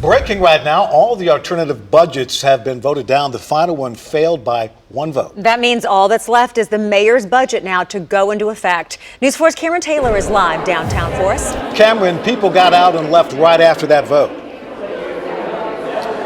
Breaking right now, all the alternative budgets have been voted down. The final one failed by one vote. That means all that's left is the mayor's budget now to go into effect. News 4's Cameron Taylor is live downtown for us. Cameron, people got out and left right after that vote.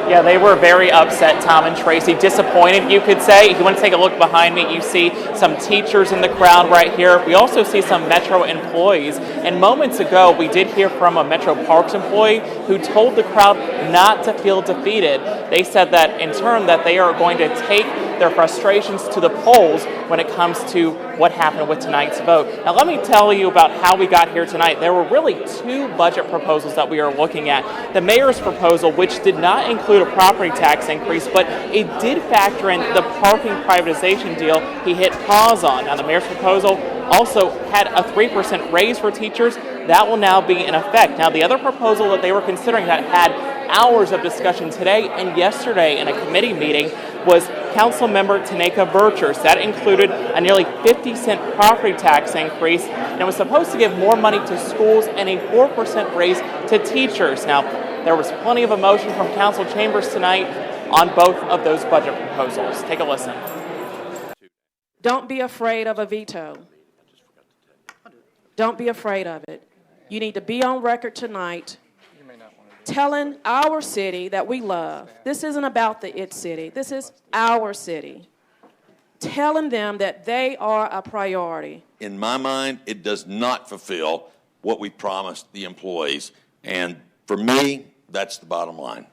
Yeah, they were very upset, Tom and Tracy. Disappointed, you could say. If you want to take a look behind me, you see some teachers in the crowd right here. We also see some Metro employees. And moments ago, we did hear from a Metro Parks employee who told the crowd not to feel defeated. They said that, in turn, that they are going to take their frustrations to the polls when it comes to what happened with tonight's vote. Now, let me tell you about how we got here tonight. There were really two budget proposals that we are looking at. The mayor's proposal, which did not include a property tax increase, but it did factor in the parking privatization deal he hit pause on. Now, the mayor's proposal also had a 3% raise for teachers. That will now be in effect. Now, the other proposal that they were considering that had hours of discussion today and yesterday in a committee meeting was Council Member Tanaka Birchers. That included a nearly 50-cent property tax increase, and it was supposed to give more money to schools and a 4% raise to teachers. Now, there was plenty of emotion from council chambers tonight on both of those budget proposals. Take a listen. Don't be afraid of a veto. Don't be afraid of it. You need to be on record tonight telling our city that we love. This isn't about the it city. This is our city. Telling them that they are a priority. In my mind, it does not fulfill what we promised the employees. And for me, that's the bottom line.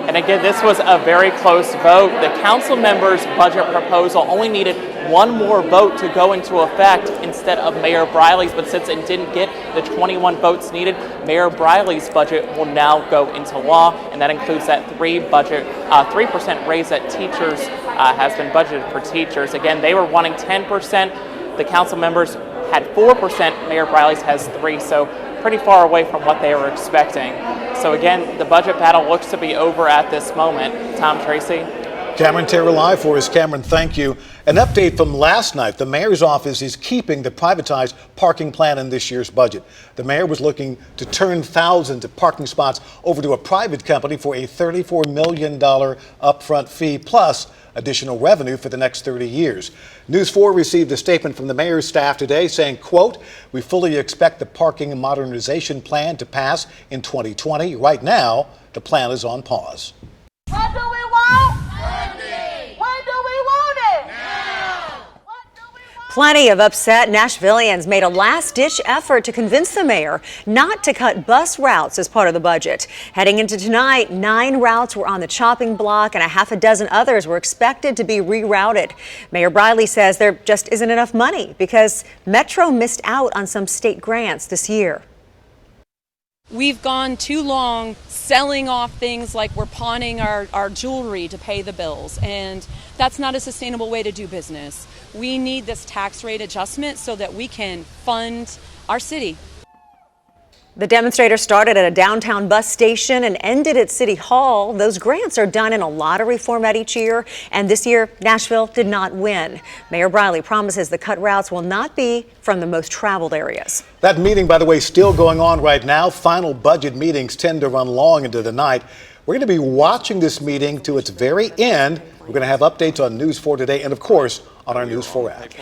And again, this was a very close vote. The council members' budget proposal only needed one more vote to go into effect instead of Mayor Briley's, but since it didn't get the 21 votes needed, Mayor Briley's budget will now go into law, and that includes that 3% raise that teachers has been budgeted for teachers. Again, they were wanting 10%. The council members had 4%. Mayor Briley's has 3%, so pretty far away from what they were expecting. So again, the budget battle looks to be over at this moment. Tom, Tracy? Cameron Taylor live for us. Cameron, thank you. An update from last night. The mayor's office is keeping the privatized parking plan in this year's budget. The mayor was looking to turn thousands of parking spots over to a private company for a $34 million upfront fee plus additional revenue for the next 30 years. News 4 received a statement from the mayor's staff today saying, quote, "We fully expect the parking modernization plan to pass in 2020. Right now, the plan is on pause." What do we want? Money. When do we want it? Now. What do we want? Plenty of upset Nashvillians made a last-ditch effort to convince the mayor not to cut bus routes as part of the budget. Heading into tonight, 9 routes were on the chopping block and a half a dozen others were expected to be rerouted. Mayor Briley says there just isn't enough money because Metro missed out on some state grants this year. We've gone too long selling off things like we're pawning our jewelry to pay the bills, and that's not a sustainable way to do business. We need this tax rate adjustment so that we can fund our city. The demonstrators started at a downtown bus station and ended at City Hall. Those grants are done in a lottery format each year, and this year Nashville did not win. Mayor Briley promises the cut routes will not be from the most traveled areas. That meeting, by the way, still going on right now. Final budget meetings tend to run long into the night. We're going to be watching this meeting to its very end. We're going to have updates on News 4 today and, of course, on our News 4 app.